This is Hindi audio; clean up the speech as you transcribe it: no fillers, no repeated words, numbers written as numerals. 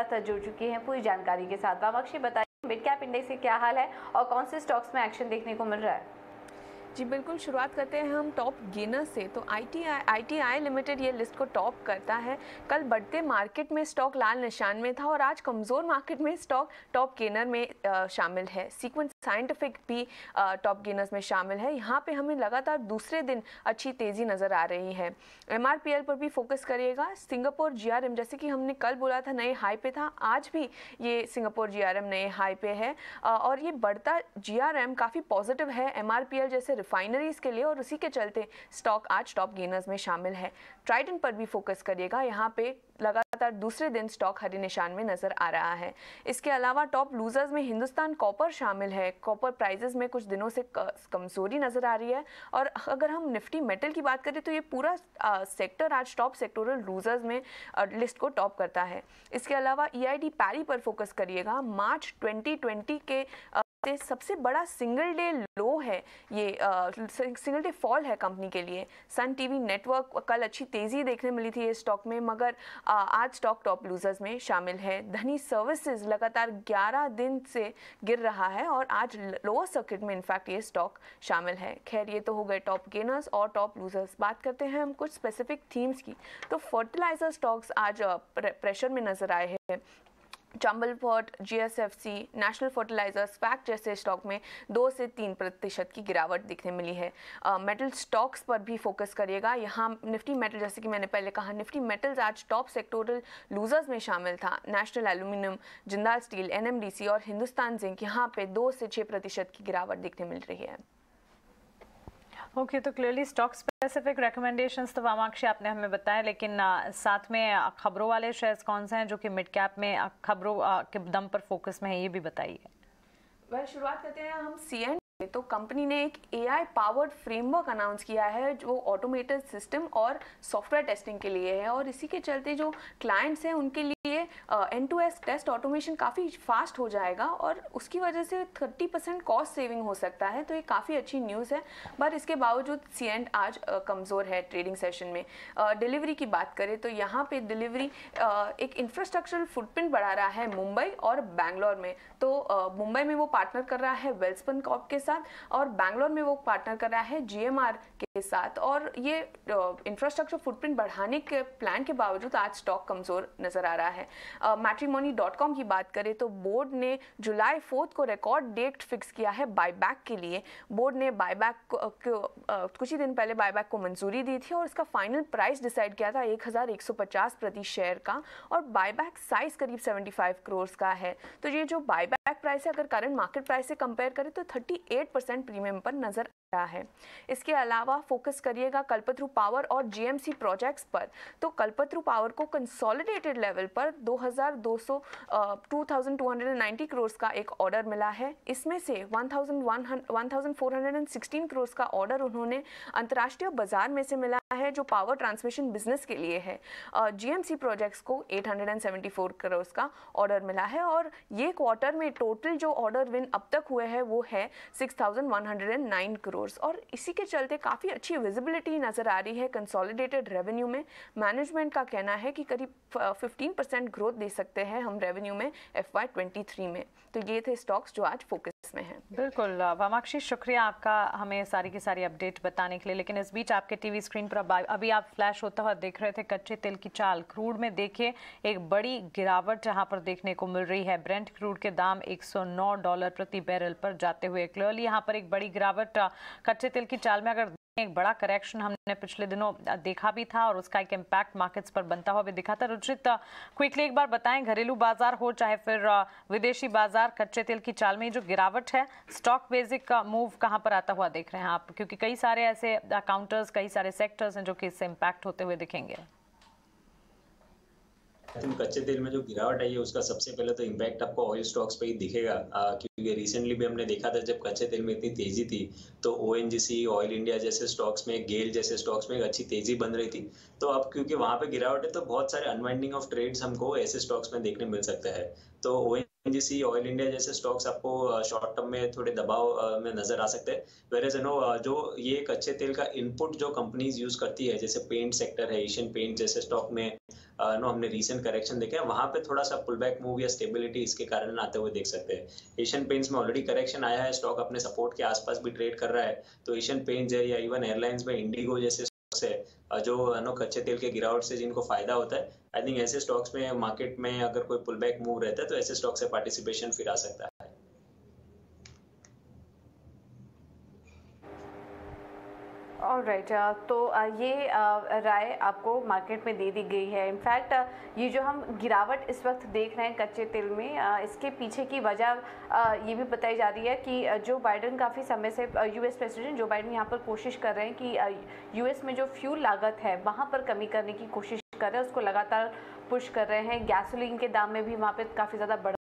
साथ जुड़ चुकी हैं पूरी जानकारी के साथ। वामाक्षी बताइए मिड कैप इंडेक्स से क्या हाल है और कौन से स्टॉक्स में एक्शन देखने को मिल रहा है? जी बिल्कुल, शुरुआत करते हैं हम टॉप गेनर से। तो ITI लिमिटेड ये लिस्ट को टॉप करता है। कल बढ़ते मार्केट में स्टॉक लाल निशान में था और आज कमज़ोर मार्केट में स्टॉक टॉप गेनर में शामिल है। सीक्वेंस साइंटिफिक भी टॉप गेनर्स में शामिल है। यहाँ पे हमें लगातार दूसरे दिन अच्छी तेज़ी नज़र आ रही है। MRPL पर भी फोकस करिएगा। सिंगापुर GRM, जैसे कि हमने कल बोला था नए हाई पे था, आज भी ये सिंगापुर GRM नए हाई पे है और ये बढ़ता GRM काफ़ी पॉजिटिव है MRPL जैसे रिफाइनरीज के लिए और उसी के चलते स्टॉक आज टॉप गेनर्स में शामिल है। ट्राइडेंट पर भी फोकस करिएगा। यहाँ पे लगातार दूसरे दिन स्टॉक हरे निशान में नजर आ रहा है। इसके अलावा टॉप लूजर्स में हिंदुस्तान कॉपर शामिल है। कॉपर प्राइसेस में कुछ दिनों से कमजोरी नजर आ रही है और अगर हम निफ्टी मेटल की बात करें तो ये पूरा सेक्टर आज टॉप सेक्टोरल लूजर्स में लिस्ट को टॉप करता है। इसके अलावा EID पैरी पर फोकस करिएगा। मार्च 2020 के सबसे बड़ा सिंगल डे लो है ये, सिंगल डे फॉल है कंपनी के लिए। सन टीवी नेटवर्क कल अच्छी तेज़ी देखने मिली थी ये स्टॉक में, मगर आज स्टॉक टॉप लूजर्स में शामिल है। धनी सर्विसेज लगातार 11 दिन से गिर रहा है और आज लोअर सर्किट में इनफैक्ट ये स्टॉक शामिल है। खैर, ये तो हो गए टॉप गेनर्स और टॉप लूजर्स। बात करते हैं हम कुछ स्पेसिफिक थीम्स की। तो फर्टिलाइजर स्टॉक्स आज प्रेशर में नजर आए हैं। Chambal port, GSFC, national fertilisers, FACT जैसे स्टॉक में 2 से 3% की गिरावट दिखने मिली है। मेटल स्टॉक्स पर भी फोकस करिएगा। यहाँ निफ्टी मेटल, जैसे कि मैंने पहले कहा, निफ्टी मेटल्स आज टॉप सेक्टोरल लूजर्स में शामिल था। National aluminium, Jindal steel, NMDC और हिंदुस्तान जिंक यहाँ पे 2 से 6% की गिरावट दिखने मिल रही है। ओके, तो क्लियरली स्टॉक स्पेसिफिक रिकमेंडेशंस तो वामाक्षी आपने हमें बताया, लेकिन साथ में खबरों वाले शेयर्स कौन से हैं जो कि मिड कैप में खबरों के दम पर फोकस में है, ये भी बताइए। शुरुआत करते हैं हम CN। तो कंपनी ने एक AI पावर्ड फ्रेमवर्क अनाउंस किया है जो ऑटोमेटेड सिस्टम और सॉफ्टवेयर टेस्टिंग के लिए है और इसी के चलते जो क्लाइंट्स हैं उनके लिए end to end test automation काफ़ी फास्ट हो जाएगा और उसकी वजह से 30% कॉस्ट सेविंग हो सकता है। तो ये काफ़ी अच्छी न्यूज़ है, पर इसके बावजूद CN आज कमज़ोर है ट्रेडिंग सेशन में। डिलीवरी की बात करें तो यहाँ पे डिलीवरी एक इंफ्रास्ट्रक्चरल फुटप्रिंट बढ़ा रहा है मुंबई और बैंगलोर में। तो मुंबई में वो पार्टनर कर रहा है वेल्सपन कॉर्प के साथ और बैंगलोर में वो पार्टनर कर रहा है GMR के साथ और ये इंफ्रास्ट्रक्चर फुटप्रिंट बढ़ाने के प्लान के बावजूद आज स्टॉक कमज़ोर नज़र आ रहा है। Matrimony.com की बात करें तो बोर्ड ने जुलाई 4 को रिकॉर्ड डेट फिक्स किया है बायबैक के लिए। बोर्ड ने बायबैक कुछ ही दिन पहले बायबैक को मंजूरी दी थी और इसका फाइनल प्राइस डिसाइड किया था 1150 प्रति शेयर का और बायबैक साइज करीब 75 करोड़ का है। तो ये जो बायबैक प्राइस है अगर करंट मार्केट प्राइस से कंपेयर करें तो 38% प्रीमियम पर नजर रहा है। इसके अलावा फोकस करिएगा कल्पतरू पावर और GMC प्रोजेक्ट्स पर। तो कल्पतरू पावर को कंसोलिडेटेड लेवल पर 2290 करोड़ का एक ऑर्डर मिला है। इसमें से 1416 करोड़ का ऑर्डर उन्होंने अंतर्राष्ट्रीय बाजार में से मिला है जो पावर ट्रांसमिशन बिजनेस के लिए है। GMC प्रोजेक्ट्स को 874 करोड़ का ऑर्डर मिला है और ये क्वार्टर में टोटल जो ऑर्डर विन अब तक हुए हैं वो है 6109 करोड़ और इसी के चलते काफ़ी अच्छी विजिबिलिटी नज़र आ रही है कंसोलिडेटेड रेवेन्यू में। मैनेजमेंट का कहना है कि करीब 15% ग्रोथ दे सकते हैं हम रेवेन्यू में FY23 में। तो ये थे स्टॉक्स जो आज फोकस में हैं। बिल्कुल वामाक्षी, शुक्रिया आपका हमें सारी की सारी अपडेट बताने के लिए। लेकिन इस बीच आपके टीवी स्क्रीन पर अभी आप फ्लैश होता हुआ देख रहे थे कच्चे तेल की चाल। क्रूड में देखिए एक बड़ी गिरावट यहाँ पर देखने को मिल रही है। ब्रेंट क्रूड के दाम $109 प्रति बैरल पर जाते हुए क्लियरली यहाँ पर एक बड़ी गिरावट कच्चे तेल की चाल में। अगर एक बड़ा करेक्शन हमने पिछले दिनों देखा भी था और उसका एक इम्पैक्ट मार्केट्स पर बनता हुआ भी दिखा था। रुचित, क्विकली एक बार बताएं, घरेलू बाजार हो चाहे फिर विदेशी बाजार, कच्चे तेल की चाल में जो गिरावट है, स्टॉक बेसिक का मूव कहां पर आता हुआ देख रहे हैं आप? क्योंकि कई सारे ऐसे काउंटर्स, कई सारे सेक्टर्स हैं जो कि इससे इम्पैक्ट होते हुए दिखेंगे। कच्चे तेल में जो गिरावट आई है उसका सबसे पहले तो इम्पैक्ट आपको ऑयल स्टॉक्स पे ही दिखेगा, क्योंकि रिसेंटली भी हमने देखा था जब कच्चे तेल में इतनी तेजी थी तो ONGC, ऑयल इंडिया जैसे स्टॉक्स में, गेल जैसे स्टॉक्स में एक अच्छी तेजी बन रही थी। तो अब क्योंकि वहां पे गिरावट है तो बहुत सारे अनवाइंडिंग ऑफ ट्रेड्स हमको ऐसे स्टॉक्स में देखने मिल सकता है। तो ONGC, ऑयल इंडिया जैसे स्टॉक्स आपको शॉर्ट टर्म में थोड़े दबाव में नजर आ सकते हैं। वेयरएज जो ये कच्चे तेल का इनपुट जो कंपनीज यूज करती है, जैसे पेंट सेक्टर है, एशियन पेंट जैसे स्टॉक में हमने रीसेंट करेक्शन देखे हैं, वहां पे थोड़ा सा पुल बैक मूव या स्टेबिलिटी इसके कारण आते हुए देख सकते हैं। एशियन पेंट्स में ऑलरेडी करेक्शन आया है, स्टॉक अपने सपोर्ट के आसपास भी ट्रेड कर रहा है। तो एशियन पेंट्स है या इवन एयरलाइंस में इंडिगो जैसे स्टॉक्स है जो कच्चे तेल के गिरावट से जिनको फायदा होता है, आई थिंक ऐसे स्टॉक्स में मार्केट में अगर कोई पुल बैक मूव रहता है तो ऐसे स्टॉक से पार्टिसिपेशन फिर आ सकता है। ऑलराइट, तो ये राय आपको मार्केट में दे दी गई है। इनफैक्ट ये जो हम गिरावट इस वक्त देख रहे हैं कच्चे तेल में, इसके पीछे की वजह ये भी बताई जा रही है कि जो बाइडन काफ़ी समय से यूएस प्रेसिडेंट जो बाइडन यहाँ पर कोशिश कर रहे हैं कि यूएस में जो फ्यूल लागत है वहाँ पर कमी करने की कोशिश कर रहे हैं, उसको लगातार पुश कर रहे हैं। गैसोलीन के दाम में भी वहाँ पर काफ़ी ज़्यादा बढ़